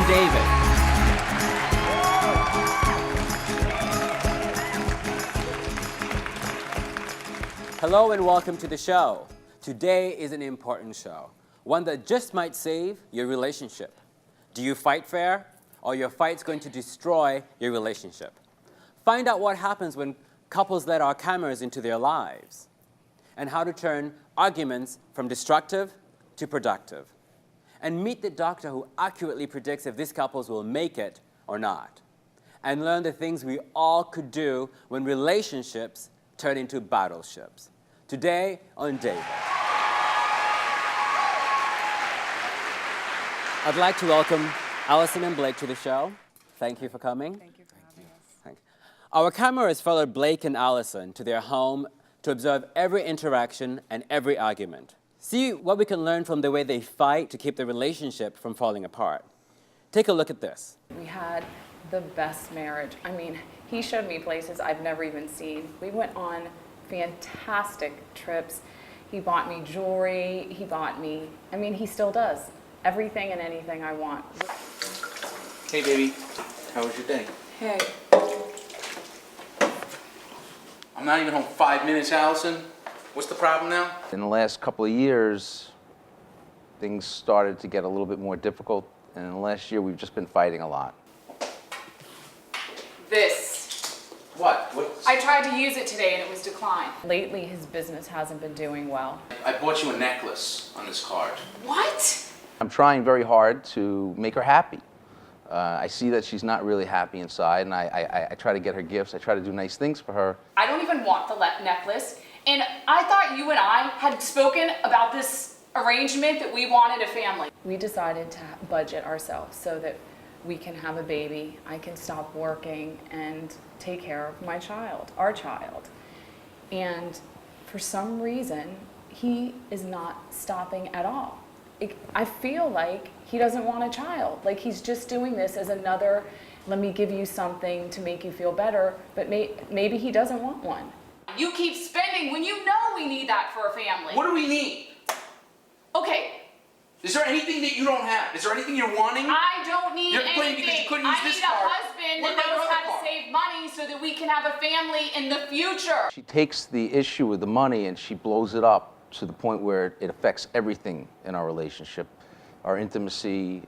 David. Hello and welcome to the show. Today is an important show, one that just might save your relationship. Do you fight fair, or your fight's going to destroy your relationship? Find out what happens when couples let our cameras into their lives, and how to turn arguments from destructive to productive. And meet the doctor who accurately predicts if these couples will make it or not. And learn the things we all could do when relationships turn into battleships. Today on David. I'd like to welcome Allison and Blake to the show. Thank you for coming. Thank you for having us. Thank you. Our cameras followed Blake and Allison to their home to observe every interaction and every argument. See what we can learn from the way they fight to keep the relationship from falling apart. Take a look at this. We had the best marriage. I mean, he showed me places I've never even seen. We went on fantastic trips. He bought me jewelry. He still does everything and anything I want. Hey, baby. How was your day? Hey. I'm not even home 5 minutes, Allison. What's the problem now? In the last couple of years, things started to get a little bit more difficult, and in the last year, we've just been fighting a lot. This. What? I tried to use it today and it was declined. Lately, his business hasn't been doing well. I bought you a necklace on this card. What? I'm trying very hard to make her happy. I see that she's not really happy inside, and I try to get her gifts. I try to do nice things for her. I don't even want the necklace. And I thought you and I had spoken about this arrangement that we wanted a family. We decided to budget ourselves so that we can have a baby, I can stop working and take care of my child, our child. And for some reason, he is not stopping at all. I feel like he doesn't want a child. Like he's just doing this as another, let me give you something to make you feel better, but maybe he doesn't want one. You keep spending when you know we need that for a family. What do we need? Okay. Is there anything that you don't have? Is there anything you're wanting? I don't need You're complaining because you anything. couldn't use I this need a card. husband What that about your knows other how to card? save money so that we can have a family in the future. She takes the issue with the money and she blows it up to the point where it affects everything in our relationship, our intimacy,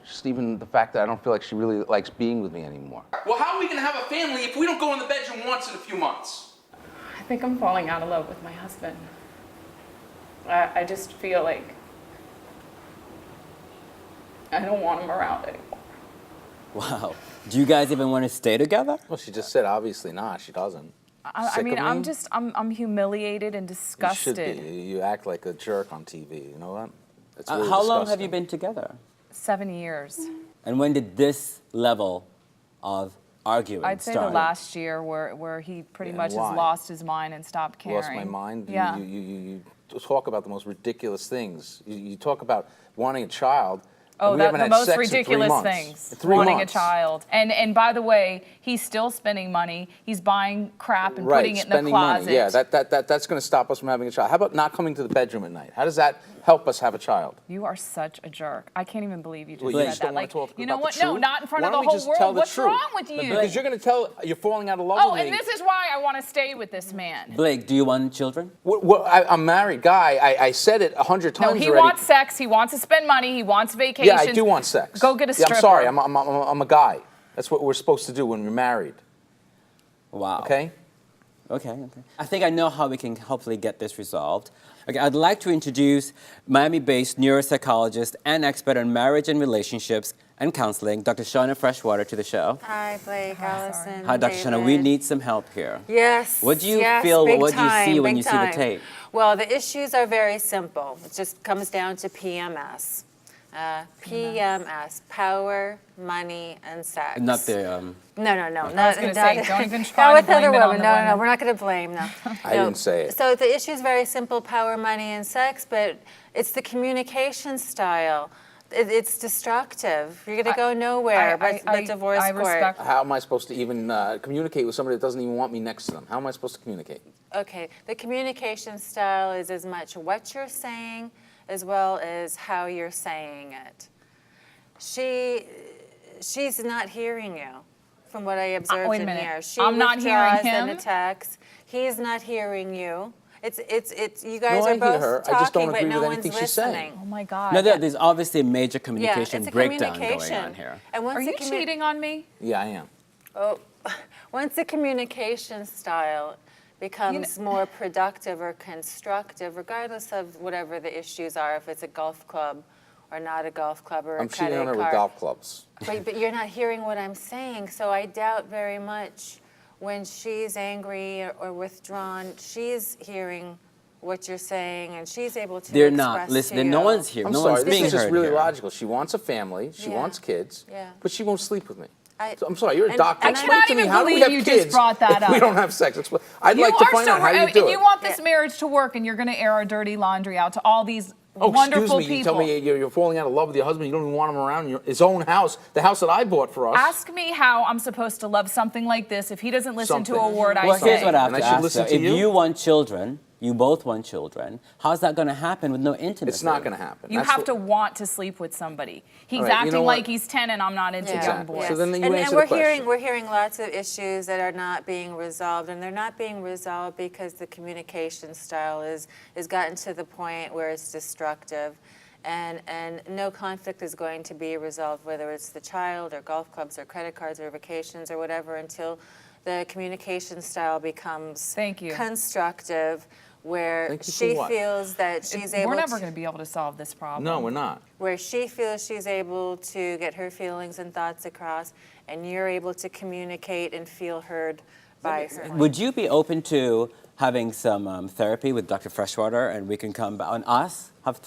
just even the fact that I don't feel like she really likes being with me anymore. Well, how are we going to have a family if we don't go in the bedroom once in a few months? I think I'm falling out of love with my husband. I just feel like I don't want him around anymore. Wow. Do you guys even want to stay together? Well, she just said obviously not. She doesn't. I mean, I'm humiliated and disgusted. You should be. You act like a jerk on TV. You know what? It's really How long have disgusting. you been together? 7 years. And when did this level of arguing I'd say start? the last year where he pretty Yeah, much has why? lost his mind and stopped caring. Lost my mind. Yeah. You talk about the most ridiculous things. You talk about wanting a child. Oh, and we haven't the had most sex in 3 ridiculous months. things. In 3 Wanting months. a child. And by the way, he's still spending money. He's buying crap and Right, putting it in the spending closet. money. Yeah, that's going to stop us from having a child. How about not coming to the bedroom at night? How does that help us have a child? You are such a jerk. I can't even believe you just Well, said you that. just don't want Like, to talk you know about what? the truth? No, not in front Why of the don't we whole just tell world. the What's truth? wrong with you? Because you're going to tell you're falling out of love Oh, with me. and this is why I want to stay with this man. Blake, do you want children? Well, I'm a married guy. I said it 100 No, times he already. wants sex. He wants to spend money. He wants vacations. Yeah, I do want sex. Go get a Yeah, stripper. I'm sorry. I'm a guy. That's what we're supposed to do when we're married. Wow. Okay? Okay. I think I know how we can hopefully get this resolved. Okay, I'd like to introduce Miami-based neuropsychologist and expert on marriage and relationships and counseling, Dr. Shauna Freshwater, to the show. Hi, Blake, Allison. Hi, Dr. Shauna. We need some help here. Yes. What do you yes, feel? big What do you see time, when big you see the time. tape? Well, the issues are very simple. It just comes down to PMS. PMS, power, money, and sex. Not the. No. I was going to say, don't even Not try to with blame other it on women. the No, women. we're not going to blame. No. I didn't say it. So the issue is very simple: power, money, and sex. But it's the communication style. It's destructive. You're going to go nowhere but divorce I court. respect. How am I supposed to even communicate with somebody that doesn't even want me next to them? How am I supposed to communicate? Okay, the communication style is as much what you're saying as well as how you're saying it. she's not hearing you, from what I observed wait a in minute. here. She I'm not hearing withdraws and him? attacks. He's not hearing you. It's you No, guys I are hear both her. I talking, just don't but agree no with one's anything she's saying. listening. Oh my God. No, there's obviously a major Yeah, communication it's a breakdown communication. going on here. And once Are the you commu- cheating on me? Yeah, I am. Oh, once the communication style becomes more productive or constructive, regardless of whatever the issues are, if it's a golf club or not a golf club or I'm a cheating credit on her card. with golf clubs. But you're not hearing what I'm saying, so I doubt very much when she's angry or withdrawn, she's hearing what you're saying and she's able to They're express not to listening. you. No one's here. I'm No sorry, one's this being is just heard really here. logical. She wants a family, she Yeah. wants kids, Yeah. but she won't sleep with me. I- So I'm sorry, you're a and- doctor. and I Explain cannot to me, even how do we believe have you kids just brought that if we up. don't have sex? I'd You like to are find so out how you and do it. you want this Yeah. marriage to work, and you're going to air our dirty laundry out to all these Oh, wonderful excuse me, people. you tell me you're falling out of love with your husband, you don't even want him around his own house, the house that I bought for us. Ask me how I'm supposed to love something like this if he doesn't listen to a Something. word I Well, say. here's what I have And to I should ask. listen though. to If you? you want children, you both want children, how's that going to happen with no intimacy? It's not going to happen. You That's have what- to want to sleep with somebody. He's All right, you acting know what? like he's 10 and I'm not into Yeah. young boys. Yes. So then you and answer we're the question. we're hearing lots of issues that are not being resolved, and they're not being resolved because the communication style is gotten to the point where it's destructive, and no conflict is going to be resolved, whether it's the child or golf clubs or credit cards or vacations or whatever, until the communication style becomes Thank you. constructive, where Thank you for she what? feels that she's able We're never to, going to be able to solve this problem. No, we're not. where she feels she's able to get her feelings and thoughts across, and you're able to communicate and feel heard by her. Would you be open to having some therapy with Dr. Freshwater, and we can come back on us, have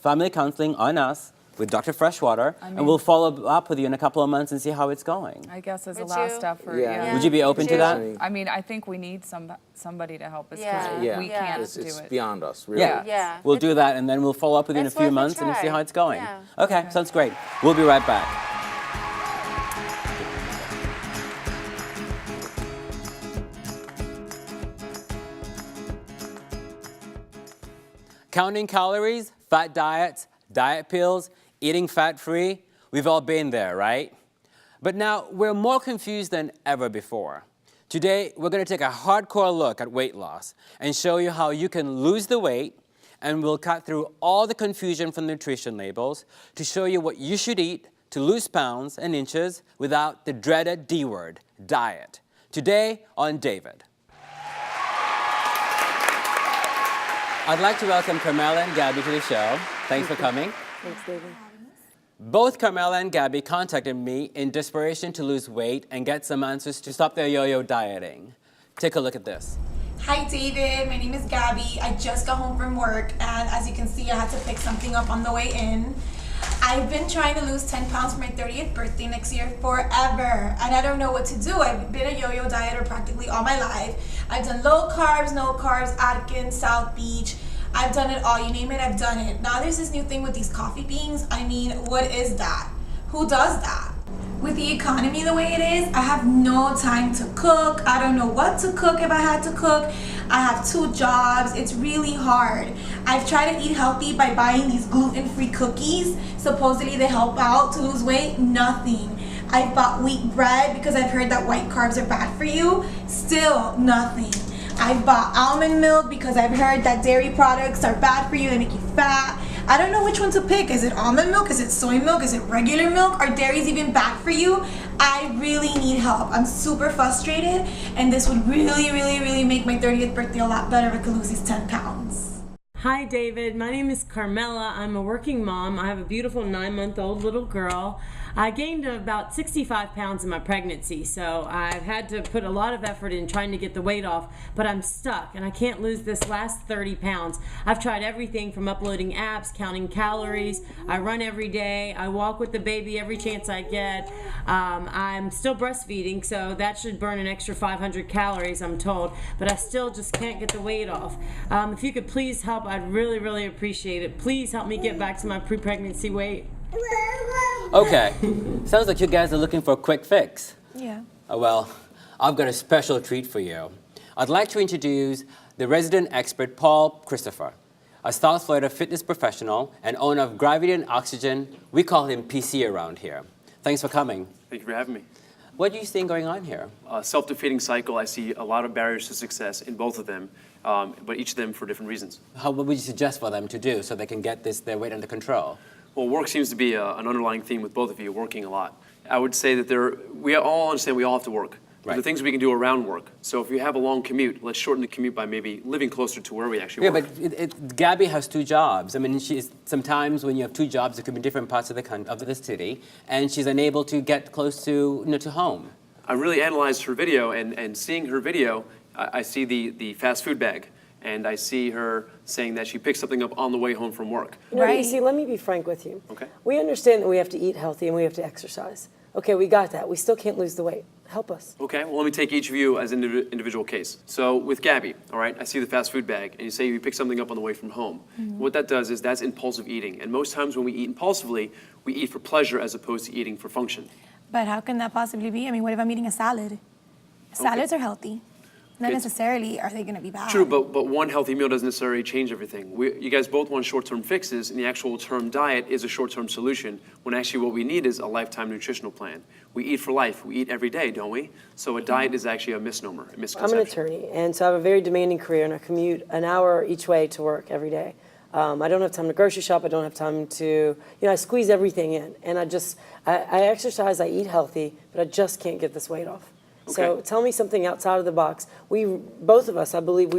family counseling on us with Dr. Freshwater, and we'll follow up with you in a couple of months and see how it's going. I guess as a Would last you? effort, Yeah. yeah. Would you be open to that? I mean, I think we need somebody to help us Yeah, because Yeah, we yeah. can't it's do it. beyond us, really. Yeah. Yeah. We'll do that, and then we'll follow up with you in a It's few worth a months and see try. how it's going. Yeah. Okay, sounds great. We'll be right back. Counting calories, fat diets, diet pills, eating fat-free, we've all been there, right? But now we're more confused than ever before. Today, we're going to take a hardcore look at weight loss and show you how you can lose the weight, and we'll cut through all the confusion from nutrition labels to show you what you should eat to lose pounds and inches without the dreaded D word, diet. Today on David. I'd like to welcome Carmela and Gabby to the show. Thanks for coming. Thanks, David. Both Carmela and Gabby contacted me in desperation to lose weight and get some answers to stop their yo-yo dieting. Take a look at this. Hi, David. My name is Gabby. I just got home from work, and as you can see, I had to pick something up on the way in. I've been trying to lose 10 pounds for my 30th birthday next year forever, and I don't know what to do. I've been a yo-yo dieter practically all my life. I've done low carbs, no carbs, Atkins, South Beach. I've done it all, you name it, I've done it. Now there's this new thing with these coffee beans. I mean, what is that? Who does that? With the economy the way it is, I have no time to cook. I don't know what to cook if I had to cook. I have 2 jobs. It's really hard. I've tried to eat healthy by buying these gluten-free cookies. Supposedly they help out to lose weight. Nothing. I've bought wheat bread because I've heard that white carbs are bad for you. Still nothing. I've bought almond milk because I've heard that dairy products are bad for you, they make you fat. I don't know which one to pick. Is it almond milk? Is it soy milk? Is it regular milk? Are dairies even bad for you? I really need help. I'm super frustrated, and this would really make my 30th birthday a lot better if I could lose these 10 pounds. Hi David, my name is Carmela. I'm a working mom. I have a beautiful 9-month-old little girl. I gained about 65 pounds in my pregnancy, so I've had to put a lot of effort in trying to get the weight off, but I'm stuck and I can't lose this last 30 pounds. I've tried everything from uploading apps, counting calories. I run every day. I walk with the baby every chance I get. I'm still breastfeeding, so that should burn an extra 500 calories, I'm told, but I still just can't get the weight off. If you could please help, I'd really appreciate it. Please help me get back to my pre-pregnancy weight. Okay, sounds like you guys are looking for a quick fix. Yeah. Well, I've got a special treat for you. I'd like to introduce the resident expert, Paul Christopher. a South Florida fitness professional and owner of Gravity and Oxygen. We call him PC around here. Thanks for coming. Thank you for having me. What do you think going on here? Self-defeating cycle, I see a lot of barriers to success in both of them, but each of them for different reasons. What would you suggest for them to do so they can get their weight under control? Well, work seems to be an underlying theme with both of you, working a lot. I would say that we all understand we all have to work. There are Right. things we can do around work. So if you have a long commute, let's shorten the commute by maybe living closer to where we actually Yeah, work. but Gabby has 2 jobs. I mean, sometimes when you have 2 jobs, it could be different parts of the city, and she's unable to get close to home. I really analyzed her video, and seeing her video, I see the fast food bag, and I see her saying that she picked something up on the way home from work. No, Right. you see, let me be frank with you. Okay. We understand that we have to eat healthy and we have to exercise. Okay, we got that. We still can't lose the weight. Help us. Okay, well, let me take each of you as an individual case. So with Gabby, all right, I see the fast food bag, and you say you pick something up on the way from home. What that does is that's impulsive eating, and most times when we eat impulsively, we eat for pleasure as opposed to eating for function. But how can that possibly be? I mean, what if I'm eating a salad? Salads are healthy. Not Okay. necessarily are they going to be bad. True, but one healthy meal doesn't necessarily change everything. You guys both want short-term fixes, and the actual term diet is a short-term solution, when actually what we need is a lifetime nutritional plan. We eat for life. We eat every day, don't we? So a diet is actually a misnomer, a I'm misconception. an attorney, and so I have a very demanding career, and I commute an hour each way to work every day. I don't have time to grocery shop. I don't have time to, I squeeze everything in. And I exercise, I eat healthy, but I just can't get this weight off. So Okay. tell me something outside of the box. Both of us, I believe,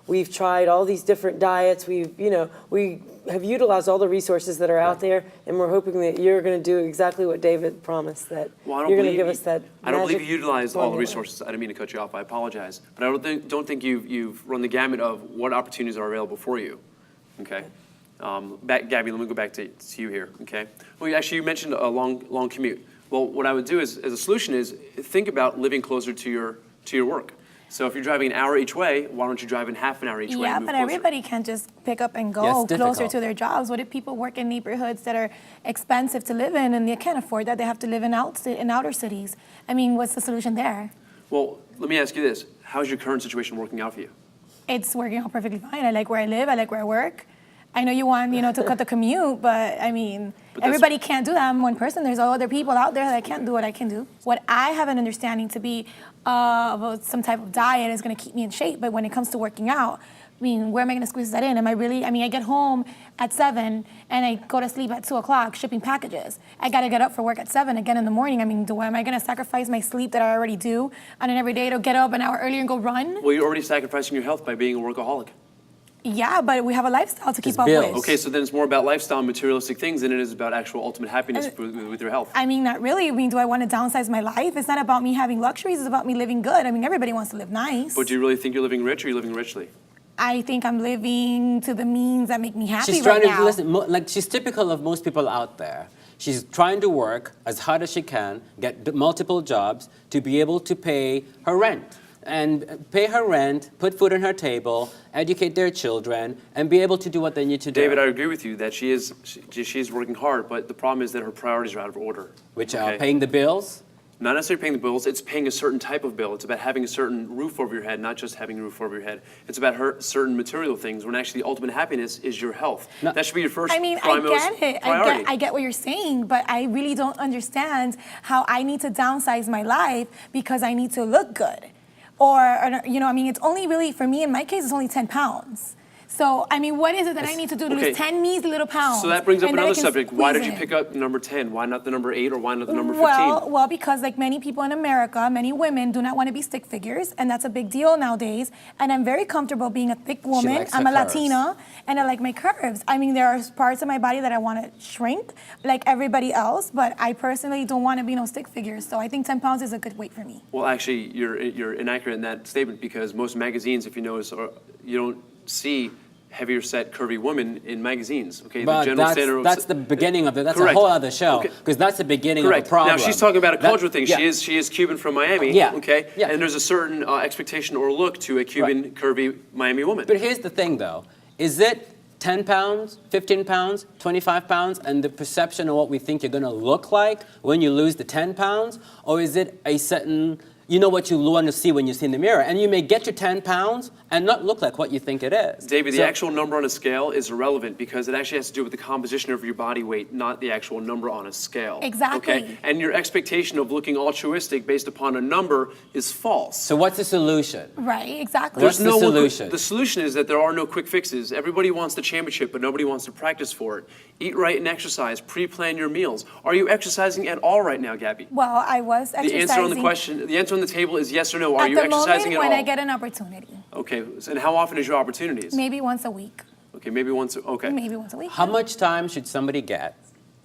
we've tried all these different diets. We have utilized all the resources that are out there, and we're hoping that you're going to do exactly what David promised, that Well, I don't you're going to believe give you- us that I don't believe magic you utilized all the formula. resources. I didn't mean to cut you off. I apologize. But I don't think you've run the gamut of what opportunities are available for you. Okay? Gabby, let me go back to you here. Okay? Well, you mentioned a long commute. Well, what I would do as a solution is think about living closer to your work. So if you're driving an hour each way, why don't you drive in half an hour each way? Yeah, and move but closer? everybody can't just pick up and Yeah, go it's closer difficult. to their jobs. What if people work in neighborhoods that are expensive to live in and they can't afford that? They have to live in outer cities. I mean, what's the solution there? Well, let me ask you this: how's your current situation working out for you? It's working out perfectly fine. I like where I live. I like where I work. I know you want, to cut the commute, but I mean, But that's- everybody can't do that. I'm one person. There's other people out there that can't do what I can do. What I have an understanding to be of some type of diet is going to keep me in shape. But when it comes to working out, I mean, where am I going to squeeze that in? I get home at 7 and I go to sleep at 2 o'clock shipping packages. I got to get up for work at 7 again in the morning. I mean, am I going to sacrifice my sleep that I already do on an everyday to get up an hour earlier and go run? Well, you're already sacrificing your health by being a workaholic. Yeah, but we have a lifestyle to keep It's up bills. with. Okay, so then it's more about lifestyle and materialistic things than it is about actual ultimate happiness with your health. I mean, not really. I mean, do I want to downsize my life? It's not about me having luxuries. It's about me living good. I mean, everybody wants to live nice. But do you really think you're living rich, or are you living richly? I think I'm living to the means that make me happy She's right trying to now. listen. She's typical of most people out there. She's trying to work as hard as she can, get multiple jobs to be able to pay her rent. And pay her rent, put food on her table, educate their children, and be able to do what they need to do. David, I agree with you that she is working hard, but the problem is that her priorities are out of order. Which are Okay? paying the bills. Not necessarily paying the bills, it's paying a certain type of bill. It's about having a certain roof over your head, not just having a roof over your head. It's about certain material things, when actually the ultimate happiness is your health. No. That should be your first I mean, I priority. get it. I get what you're saying, but I really don't understand how I need to downsize my life because I need to look good. It's only really, for me, in my case, it's only 10 pounds. So, I mean, what is it that I need to do to Okay. lose 10 measly little pounds? So that brings up and then I another can subject. Why did squeeze you it? pick up number 10? Why not the number 8 or why not the number 15? Well, because like many people in America, many women do not want to be stick figures, and that's a big deal nowadays. And I'm very comfortable being a thick woman. likes her I'm a curves. Latina, and I like my curves. I mean, there are parts of my body that I want to shrink, like everybody else, but I personally don't want to be no stick figures. So I think 10 pounds is a good weight for me. Well, actually, you're inaccurate in that statement because most magazines, if you notice, you don't see heavier set, curvy women in magazines. Okay, But that's the beginning of it. That's a whole other show. Okay. Because that's the beginning Correct. of a problem. Now she's talking about a cultural thing. Yeah. She is Cuban from Miami. Yeah. Okay. Yeah. And there's a certain expectation or look to a Cuban curvy Miami woman. But here's the thing, though. Is it 10 pounds, 15 pounds, 25 pounds, and the perception of what we think you're going to look like when you lose the 10 pounds? Or is it a certain you know what you want to see when you see in the mirror. And you may get to 10 pounds and not look like what you think it is. David, the So- actual number on a scale is irrelevant because it actually has to do with the composition of your body weight, not the actual number on a scale. Exactly. Okay? And your expectation of looking altruistic based upon a number is false. So what's the solution? Right, exactly. What's the one quick- solution? The solution is that there are no quick fixes. Everybody wants the championship, but nobody wants to practice for it. Eat right and exercise. Pre-plan your meals. Are you exercising at all right now, Gabby? Well, I was exercising. The answer on the question, the answer on the table is yes or no. Are at you the exercising moment at when all? I get an opportunity. Okay, and how often is your opportunities? Maybe once a week. Okay, maybe once. Okay. Maybe once a week. How much time should somebody get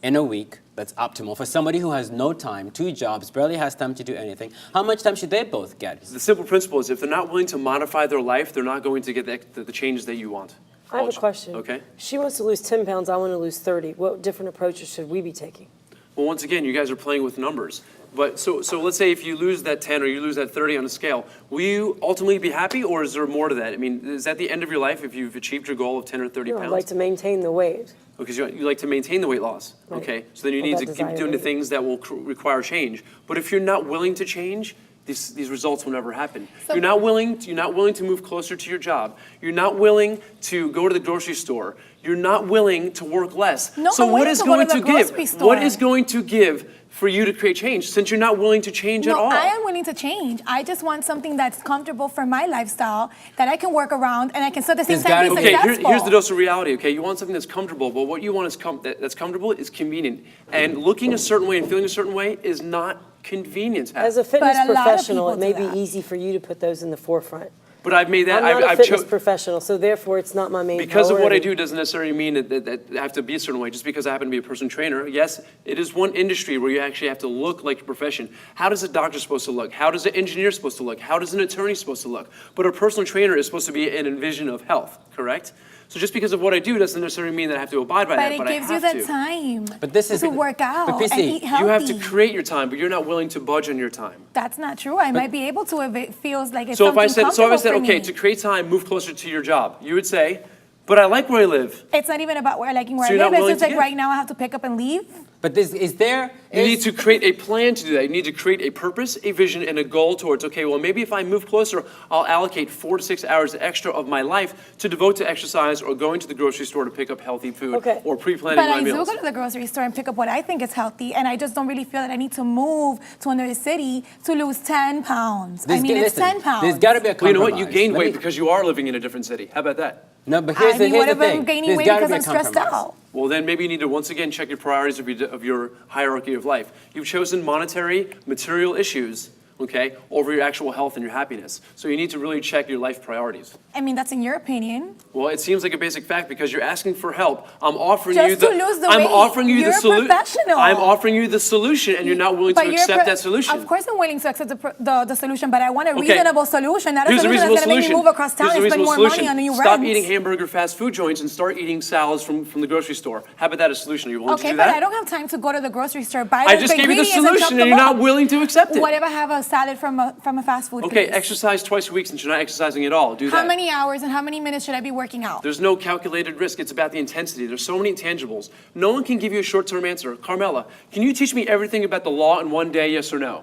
in a week that's optimal for somebody who has no time, 2 jobs, barely has time to do anything? How much time should they both get? The simple principle is if they're not willing to modify their life, they're not going to get the changes that you want. I have a question. Okay. She wants to lose 10 pounds, I want to lose 30. What different approaches should we be taking? Well, once again, you guys are playing with numbers. But so let's say if you lose that 10 or you lose that 30 on a scale, will you ultimately be happy or is there more to that? I mean, is that the end of your life if you've achieved your goal of 10 or 30 No, pounds? I'd like to maintain the weight. Because you like to maintain the weight loss. Right. Okay, so then you Or need that to keep desired doing the weight. things that will require change. But if you're not willing to change, these results will never happen. You're not willing to move closer to your job. You're not willing to go to the grocery store. You're not willing to work less. No, so I'm what willing is to go going to to the give? grocery What store. is going to give for you to create change since you're not willing to change at No, all? I am willing to change. I just want something that's comfortable for my lifestyle that I can work around and I can still at the same There's time be gotta be- Okay, successful. here's the dose of reality, okay? You want something that's comfortable, but what you want is that's comfortable is convenient. And looking a certain way and feeling a certain way is not convenient. As a fitness a lot of professional, people it may do be that. easy for you to put those in the forefront. But I've made that, I'm not a I've fitness chosen. professional, so therefore it's not my main Because of what I priority. do doesn't necessarily mean that I have to be a certain way. Just because I happen to be a personal trainer, yes, it is one industry where you actually have to look like your profession. How does a doctor supposed to look? How does an engineer supposed to look? How does an attorney supposed to look? But a personal trainer is supposed to be an envision of health, correct? So just because of what I do doesn't necessarily mean that I have to abide by but that, it but I gives you have the to. time But this is- to work out but PC, and eat healthy. You have to create your time, but you're not willing to budge on your time. That's not true. I might be able to if it feels like it's So if I something said, comfortable for okay, me. to create time, move closer to your job, you would say, but I like where I live. It's not even about where I liking where So I you're live. not It's willing just to like give. right now I have to pick up and leave. But is there... You need to create a plan to do that. You need to create a purpose, a vision, and a goal towards, okay, well, maybe if I move closer, I'll allocate 4 to 6 hours extra of my life to devote to exercise or going to the grocery store to pick up healthy food Okay. or pre-planning But my I do meals. go to the grocery store and pick up what I think is healthy, and I just don't really feel that I need to move to another city to lose 10 pounds. I mean, it's 10 pounds. There's got to be a Well, you know compromise. what? You gained Let weight me- because you are living in a different city. How about that? No, but here's I mean, the what if thing. I'm gaining There's weight gotta because be a I'm stressed compromise. out? Well, then maybe you need to once again check your priorities of your hierarchy of life. You've chosen monetary, material issues, okay, over your actual health and your happiness. So you need to really check your life priorities. I mean, that's in your opinion. Well, it seems like a basic fact because you're asking for help. I'm offering Just you the to lose the I'm weight. offering you You're the a solution. professional. I'm offering you the solution and you're not willing But to you're accept that solution. Of course I'm willing to accept the solution, but I want a Okay. reasonable solution, not a Here's a solution reasonable that's going to make me solution. move across town Here's a and spend reasonable more solution. money on a new Stop rent. eating hamburger fast food joints and start eating salads from the grocery store. How about that a solution? Are you willing to Okay, do but that? I don't have time to go to the grocery store, buy I the just gave you the ingredients and chop solution them and you're not up. willing to accept it. What if I have a salad from a fast food Okay, place? exercise twice a week since you're not exercising at all. Do that. How many hours and how many minutes should I be working out? There's no calculated risk. It's about the intensity. There's so many intangibles. No one can give you a short-term answer. Carmela, can you teach me everything about the law in one day, yes or no?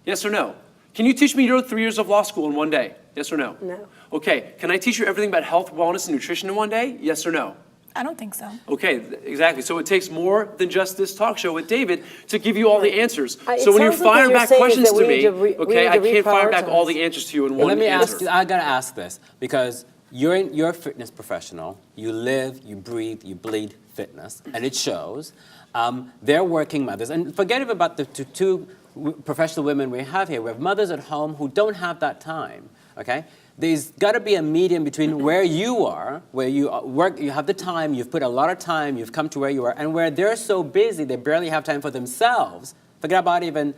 Yes or no? Can you teach me your 3 years of law school in one day? Yes or no? No. Okay, can I teach you everything about health, wellness, and nutrition in one day? Yes or no? I don't think so. Okay, exactly. So it takes more than just this talk show with David to give you all the answers. It So when you sounds like what fire you're back saying is questions that we to need me, to we okay, need I to can't fire back all reprioritize. the answers to you in But one let me answer. ask. I gotta ask this because you're a fitness professional. You live, you breathe, you bleed fitness, and it shows. They're working mothers, and forget about the two professional women we have here. We have mothers at home who don't have that time. Okay. There's got to be a medium between where you are, where you work, you have the time, you've put a lot of time, you've come to where you are, and where they're so busy they barely have time for themselves. Forget about even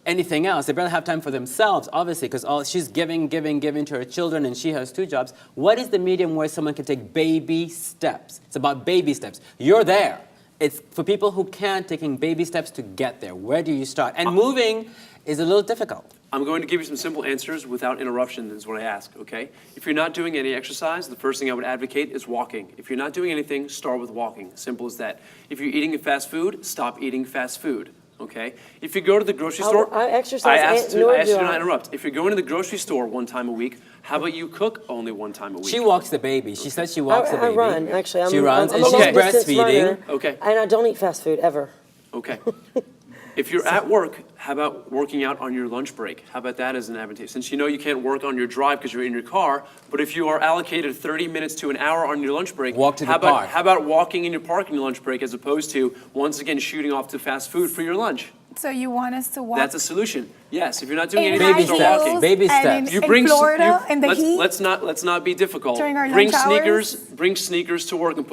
anything else. They barely have time for themselves, obviously, because she's giving to her children, and she has 2 jobs. What is the medium where someone can take baby steps? It's about baby steps. You're there. It's for people who can't, taking baby steps to get there. Where do you start? And moving is a little difficult. I'm going to give you some simple answers without interruption is what I ask, okay? If you're not doing any exercise, the first thing I would advocate is walking. If you're not doing anything, start with walking. Simple as that. If you're eating fast food, stop eating fast food, okay? If you go to the grocery store, I exercise I asked nor you do not I. to interrupt. If you're going to the grocery store 1 time a week, how about you cook only 1 time a week? She walks the baby. She says she walks the I baby. run, actually. She runs I'm and a she's long-distance breastfeeding. runner, Okay. And I don't eat fast food, ever. Okay. If you're at work, how about working out on your lunch break? How about that as an advantage? Since you know you can't work on your drive because you're in your car, but if you are allocated 30 minutes to an hour on your lunch break, Walk to the how about, park. How about walking in your park in your lunch break as opposed to, once again, shooting off to fast food for your lunch? So you want us to walk That's a solution. Yes, if you're not doing in anything, high start steps. walking. heels Baby and steps. in Florida in the heat? Let's not be difficult. During our Bring lunch hours? bring sneakers to work and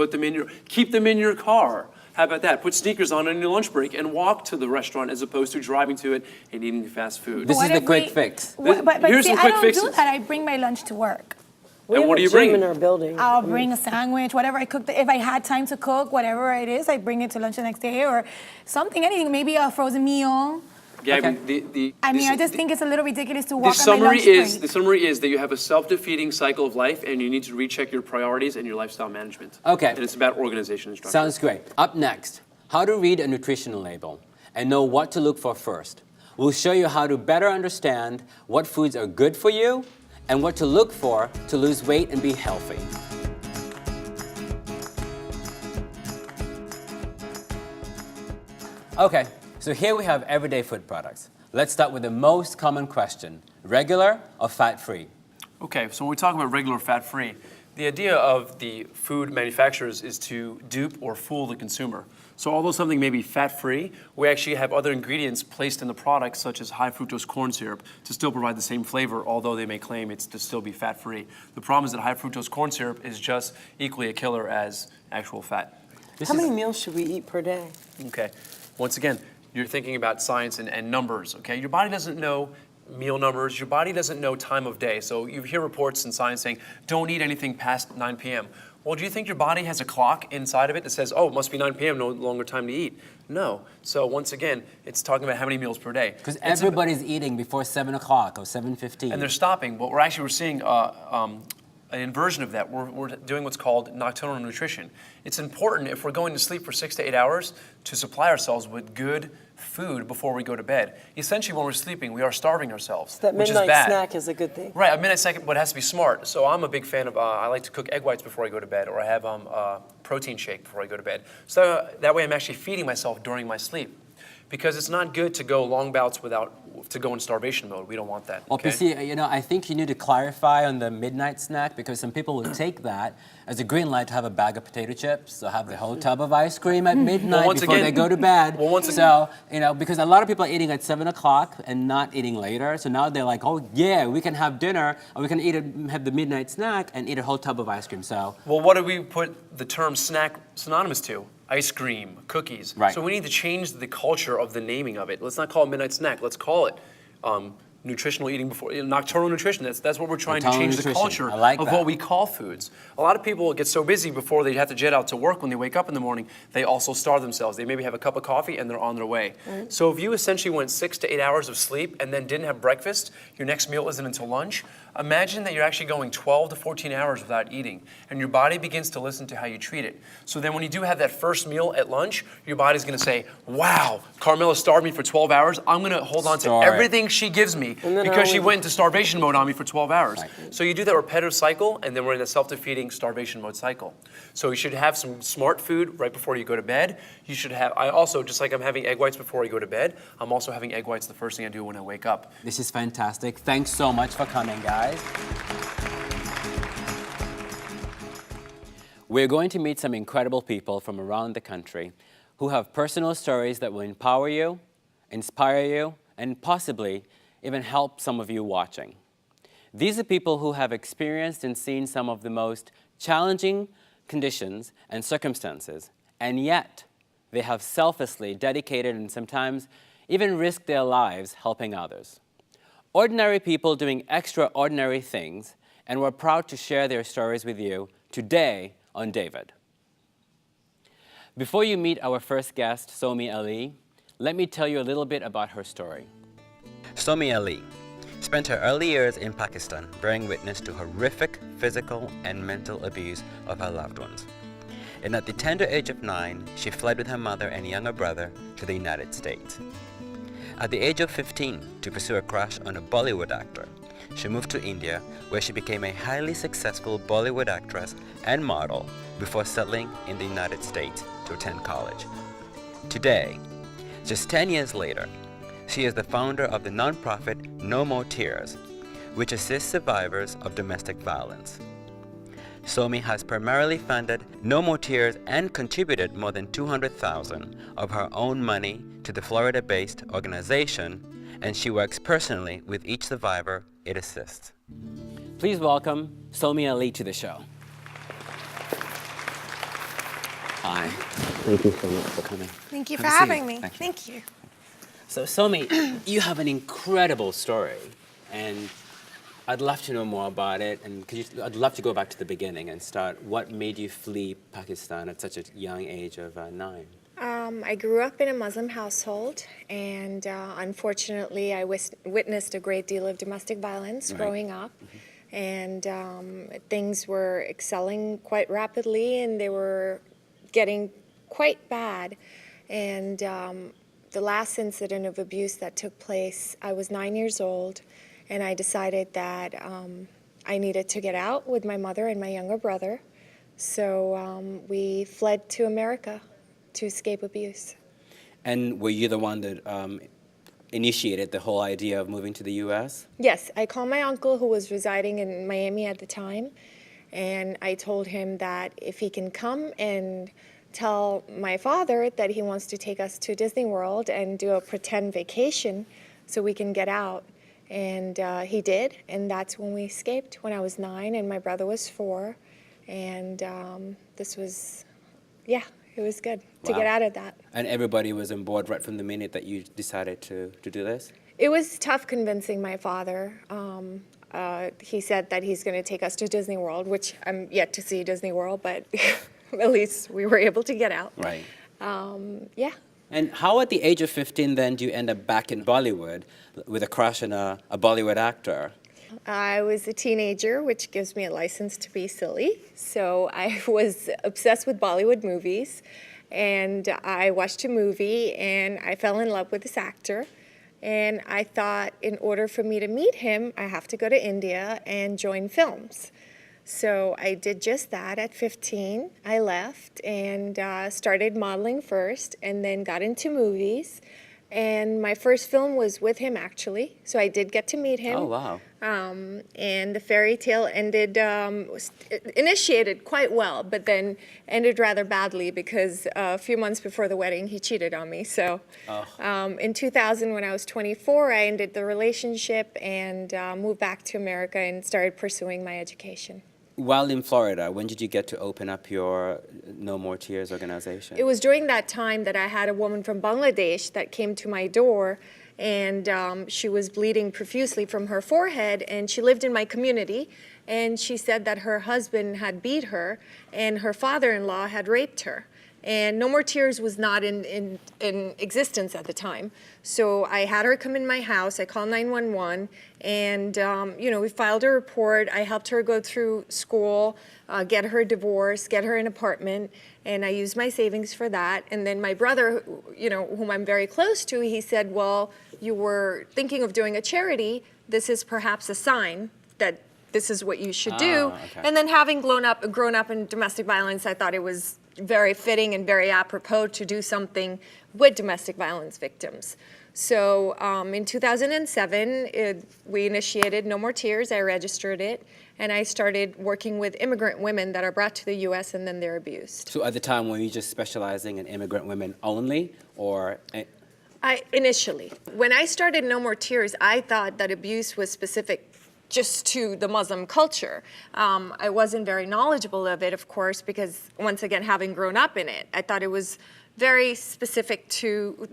keep them in your car. How about that? Put sneakers on your lunch break and walk to the restaurant as opposed to driving to it and eating fast food. This What is the if quick we- fix. But Here's see, some I quick don't do fixes. that. I bring my lunch to work. We And have what a do you gym bring? in our building. I'll bring a sandwich, whatever I cook. If I had time to cook, whatever it is, I bring it to lunch the next day or something, anything. Maybe a frozen meal. Gabby, Okay. I just think it's a little ridiculous to the walk on my summary lunch is break. the summary is that you have a self-defeating cycle of life and you need to recheck your priorities and your lifestyle management. Okay. And it's about organization and structure. Sounds great. Up next, how to read a nutritional label and know what to look for first. We'll show you how to better understand what foods are good for you and what to look for to lose weight and be healthy. Okay, so here we have everyday food products. Let's start with the most common question, regular or fat-free? Okay, so when we talk about regular fat-free, the idea of the food manufacturers is to dupe or fool the consumer. So although something may be fat-free, we actually have other ingredients placed in the product, such as high fructose corn syrup, to still provide the same flavor, although they may claim it's to still be fat-free. The problem is that high fructose corn syrup is just equally a killer as actual fat. How many meals should we eat per day? Okay, once again, you're thinking about science and numbers, okay? Your body doesn't know meal numbers, your body doesn't know time of day. So you hear reports in science saying, don't eat anything past 9 p.m. Well, do you think your body has a clock inside of it that says, oh, it must be 9 p.m., no longer time to eat? No. So once again, it's talking about how many meals per day. Because everybody's eating before 7 o'clock or 7:15. And they're stopping, but we're seeing an inversion of that. We're doing what's called nocturnal nutrition. It's important if we're going to sleep for 6 to 8 hours to supply ourselves with good food before we go to bed. Essentially, when we're sleeping, we are starving ourselves, That which is midnight bad. snack is a good thing. Right, a midnight snack, but it has to be smart. So I'm a big fan of, I like to cook egg whites before I go to bed, or I have a protein shake before I go to bed. So that way I'm actually feeding myself during my sleep. Because it's not good to go long bouts to go in starvation mode. We don't want that. Well, Okay? PC, I think you need to clarify on the midnight snack because some people will take that as a green light to have a bag of potato chips or have the whole tub of ice cream at midnight once before again- they go to bed. well, once So, because a lot of people are eating at 7 o'clock and not eating later. So now they're like, oh, yeah, we can have dinner or we can have the midnight snack and eat a whole tub of ice cream. So, Well, what do we put the term snack synonymous to? Ice cream, cookies. Right. So we need to change the culture of the naming of it. Let's not call it midnight snack. Let's call it nutritional eating before, nocturnal nutrition. That's what we're trying to Nocturnal change the nutrition. culture I like of that. what we call foods. A lot of people get so busy before they have to jet out to work when they wake up in the morning, they also starve themselves. They maybe have a cup of coffee and they're on their way. So if you essentially went 6 to 8 hours of sleep and then didn't have breakfast, your next meal isn't until lunch, imagine that you're actually going 12 to 14 hours without eating, and your body begins to listen to how you treat it. So then when you do have that first meal at lunch, your body's gonna say, wow, Carmela starved me for 12 hours. I'm gonna hold on to Store it. everything she gives me then because she I would- went into starvation mode on me for 12 hours. Right. So you do that repetitive cycle, and then we're in a self-defeating starvation mode cycle. So you should have some smart food right before you go to bed. You should have, I also, just like I'm having egg whites before I go to bed, I'm also having egg whites the first thing I do when I wake up. this is fantastic. Thanks so much for coming, guys. We're going to meet some incredible people from around the country who have personal stories that will empower you, inspire you, and possibly even help some of you watching. These are people who have experienced and seen some of the most challenging conditions and circumstances, and yet they have selflessly dedicated and sometimes even risked their lives helping others. Ordinary people doing extraordinary things, and we're proud to share their stories with you today on David. Before you meet our first guest, Somi Ali, let me tell you a little bit about her story. Somi Ali spent her early years in Pakistan bearing witness to horrific physical and mental abuse of her loved ones. And at the tender age of 9, she fled with her mother and younger brother to the United States. At the age of 15, to pursue a crush on a Bollywood actor, she moved to India, where she became a highly successful Bollywood actress and model before settling in the United States to attend college. Today, just 10 years later, she is the founder of the nonprofit No More Tears, which assists survivors of domestic violence. Somi has primarily funded No More Tears and contributed more than $200,000 of her own money to the Florida-based organization, and she works personally with each survivor it assists. Please welcome Somi Ali to the show. Hi. Thank you so much for coming. Thank you for Have a seat. having me. Thank you. Thank you. So Somi, you have an incredible story, and I'd love to know more about it. And I'd love to go back to the beginning and start. What made you flee Pakistan at such a young age of 9? I grew up in a Muslim household, and unfortunately, I witnessed a great deal of domestic violence growing up. And things were excelling quite rapidly, and they were getting quite bad. And the last incident of abuse that took place, I was 9 years old, and I decided that I needed to get out with my mother and my younger brother. So we fled to America to escape abuse. And were you the one that initiated the whole idea of moving to the U.S.? Yes, I called my uncle who was residing in Miami at the time, and I told him that if he can come and tell my father that he wants to take us to Disney World and do a pretend vacation so we can get out. And he did, and that's when we escaped, when I was 9 and my brother was 4. And this was, yeah, it was good to get out of that. And everybody was on board right from the minute that you decided to do this? It was tough convincing my father. He said that he's going to take us to Disney World, which I'm yet to see Disney World, but at least we were able to get out. Right. Yeah. And how at the age of 15 then do you end up back in Bollywood with a crush on a Bollywood actor? I was a teenager, which gives me a license to be silly. So I was obsessed with Bollywood movies, and I watched a movie, and I fell in love with this actor. And I thought in order for me to meet him, I have to go to India and join films. So I did just that at 15. I left and started modeling first, and then got into movies. And my first film was with him, actually. So I did get to meet him. Oh, wow. And the fairy tale ended, initiated quite well, but then ended rather badly because a few months before the wedding, he cheated on me. So in 2000, when I was 24, I ended the relationship and moved back to America and started pursuing my education. While in Florida, when did you get to open up your No More Tears organization? It was during that time that I had a woman from Bangladesh that came to my door, and she was bleeding profusely from her forehead, and she lived in my community, and she said that her husband had beat her, and her father-in-law had raped her. And No More Tears was not in existence at the time. So I had her come in my house. I called 911, and we filed a report. I helped her go through school, get her a divorce, get her an apartment, and I used my savings for that. And then my brother, whom I'm very close to, he said, well, you were thinking of doing a charity. This is perhaps a sign that this is what you should do. Okay. And then having grown up in domestic violence, I thought it was very fitting and very apropos to do something with domestic violence victims. So in 2007, we initiated No More Tears. I registered it, and I started working with immigrant women that are brought to the U.S. and then they're abused. So at the time, were you just specializing in immigrant women only, or? Initially, when I started No More Tears, I thought that abuse was specific just to the Muslim culture. I wasn't very knowledgeable of it, of course, because once again, having grown up in it, I thought it was very specific to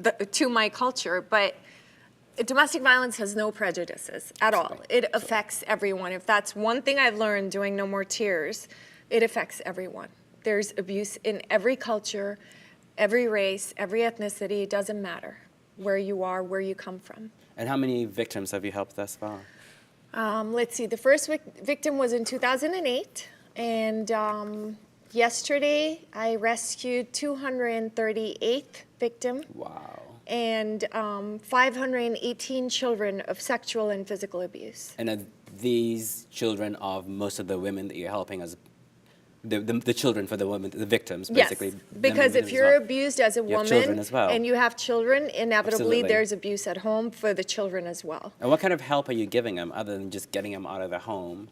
my culture. But domestic violence has no prejudices at all. It affects everyone. If that's one thing I've learned doing No More Tears, it affects everyone. There's abuse in every culture, every race, every ethnicity. It doesn't matter where you are, where you come from. And how many victims have you helped thus far? Let's see, the first victim was in 2008, and yesterday I rescued 238th victim. Wow. And 518 children of sexual and physical abuse. And are these children of most of the women that you're helping as the children for the women, the victims, basically? Yes, because if you're abused as a You have children woman as well. and you have children, inevitably Absolutely. there's abuse at home for the children as well. And what kind of help are you giving them other than just getting them out of the home?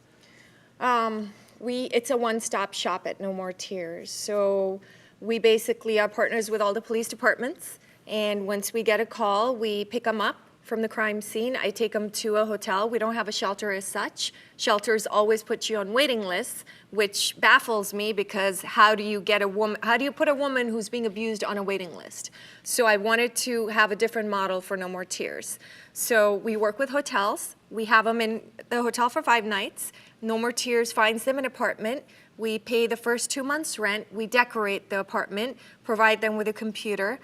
It's a one-stop shop at No More Tears. So we basically are partners with all the police departments, and once we get a call, we pick them up from the crime scene. I take them to a hotel. We don't have a shelter as such. Shelters always put you on waiting lists, which baffles me because how do you put a woman who's being abused on a waiting list? So I wanted to have a different model for No More Tears. So we work with hotels. We have them in the hotel for 5 nights. No More Tears finds them an apartment. We pay the first 2 months' rent. We decorate the apartment, provide them with a computer.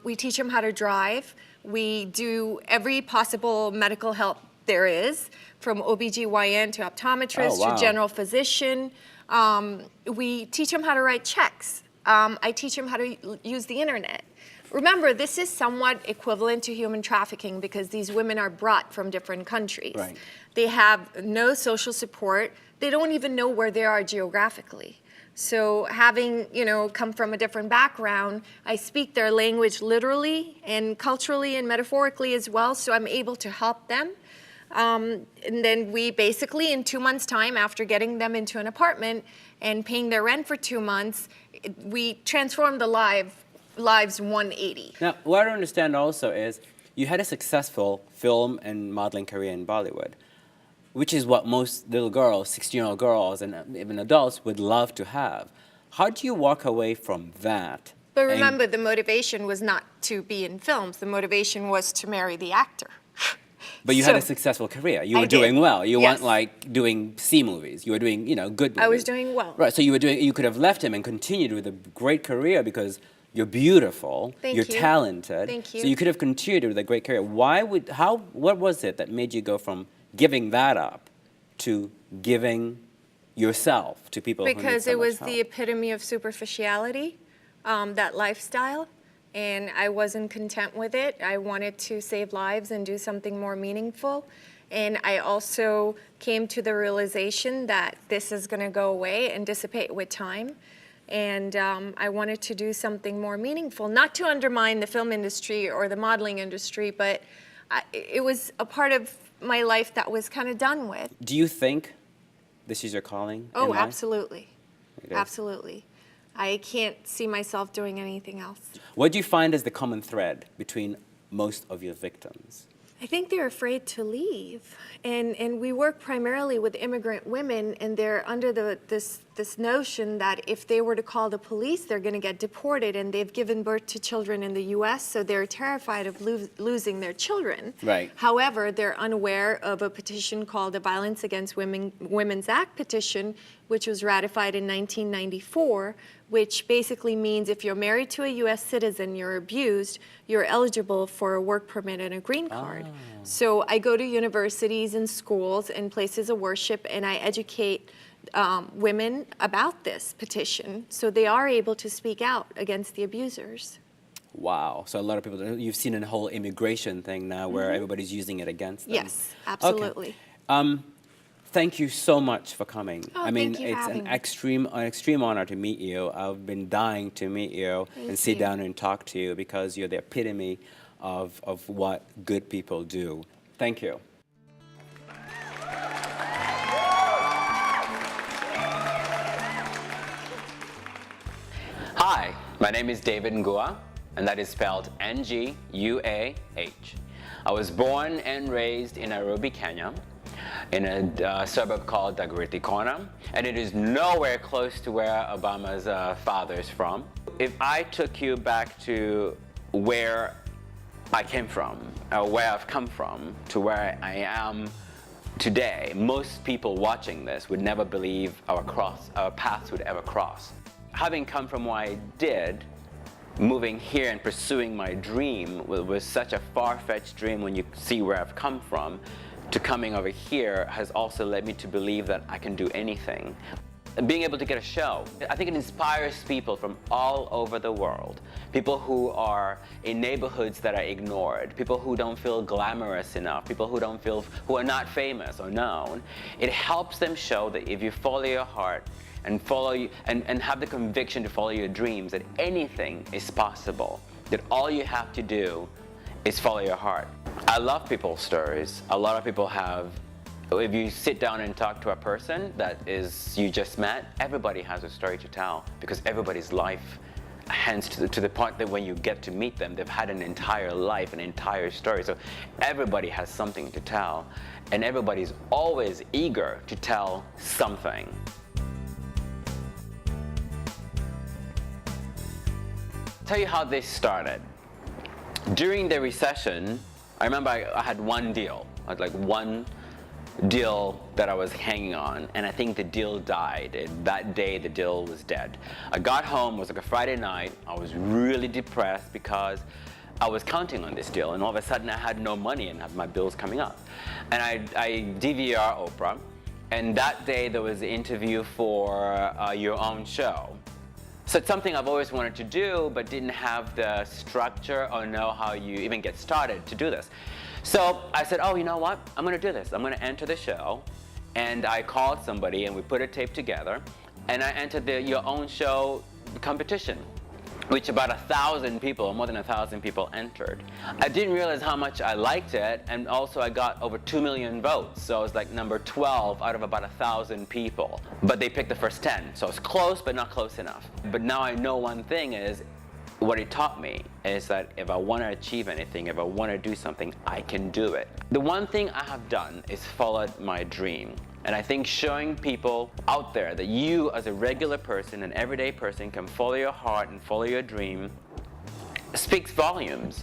We teach them how to drive. We do every possible medical help there is, from OBGYN to optometrist to general physician. We teach them how to write checks. I teach them how to use the internet. Remember, this is somewhat equivalent to human trafficking because these women are brought from different countries. Right. They have no social support. They don't even know where they are geographically. So having, come from a different background, I speak their language literally and culturally and metaphorically as well, so I'm able to help them. And then we basically, in 2 months' time, after getting them into an apartment and paying their rent for 2 months, we transform the lives 180. Now, what I don't understand also is you had a successful film and modeling career in Bollywood, which is what most little girls, 16-year-old girls, and even adults would love to have. How do you walk away from that? But remember, the motivation was not to be in films. The motivation was to marry the actor. But you had a successful career. You were doing well. You weren't like doing C movies. You were doing, good movies. I was doing well. Right. So you could have left him and continued with a great career because you're beautiful. You're talented. Thank you. So you could have continued with a great career. What was it that made you go from giving that up to giving yourself to people who need so much help? Because it was the epitome of superficiality, that lifestyle, and I wasn't content with it. I wanted to save lives and do something more meaningful. And I also came to the realization that this is going to go away and dissipate with time. And I wanted to do something more meaningful, not to undermine the film industry or the modeling industry, but it was a part of my life that was kind of done with. Do you think this is your calling? Oh, in life? absolutely. Absolutely. I can't see myself doing anything else. What do you find as the common thread between most of your victims? I think they're afraid to leave. And we work primarily with immigrant women, and they're under this notion that if they were to call the police, they're going to get deported, and they've given birth to children in the U.S., so they're terrified of losing their children. Right. However, they're unaware of a petition called the Violence Against Women's Act petition, which was ratified in 1994, which basically means if you're married to a U.S. citizen, you're abused, you're eligible for a work permit and a green card. So I go to universities and schools and places of worship, and I educate women about this petition so they are able to speak out against the abusers. Wow. So a lot of people, you've seen a whole immigration thing now where everybody's using it against them. Yes, absolutely. Okay. Thank you so much for coming. Oh, I mean, thank you for it's having an extreme honor to meet you. I've been dying to meet you and sit down and talk to you because you're the epitome of what good people do. Thank you. Hi, my name is David Ngua, and that is spelled N-G-U-A-H. I was born and raised in Nairobi, Kenya, in a suburb called Dagoretti Corner, and it is nowhere close to where Obama's father is from. If I took you back to where I came from, or where I've come from, to where I am today, most people watching this would never believe our paths would ever cross. Having come from where I did, moving here and pursuing my dream was such a far-fetched dream when you see where I've come from, to coming over here has also led me to believe that I can do anything. being able to get a show. I think it inspires people from all over the world. People who are in neighborhoods that are ignored, people who don't feel glamorous enough, people who are not famous or known. It helps them show that if you follow your heart and and have the conviction to follow your dreams, that anything is possible, that all you have to do is follow your heart. I love people's stories. A lot of people have, if you sit down and talk to a person that you just met, everybody has a story to tell, because everybody's life, hence to the point that when you get to meet them, they've had an entire life, an entire story. So everybody has something to tell, and everybody's always eager to tell something. Tell you how this started. During the recession, I remember I had one deal. I had like one deal that I was hanging on, and I think the deal died. That day the deal was dead. I got home, it was like a Friday night. I was really depressed because I was counting on this deal, and all of a sudden I had no money and had my bills coming up. And I DVR Oprah, and that day there was an interview for Your Own Show. So it's something I've always wanted to do, but didn't have the structure or know how you even get started to do this. So I said, oh, you know what? I'm gonna do this. I'm gonna enter the show. And I called somebody and we put a tape together, and I entered the Your Own Show competition, which about 1,000 people, more than 1,000 people entered. I didn't realize how much I liked it, and also I got over 2 million votes, so I was like number 12 out of about 1,000 people. But they picked the first 10, so it's close, but not close enough. But now I know one thing is, what it taught me is that if I want to achieve anything, if I want to do something, I can do it. The one thing I have done is followed my dream. And I think showing people out there that you as a regular person, an everyday person, can follow your heart and follow your dream speaks volumes.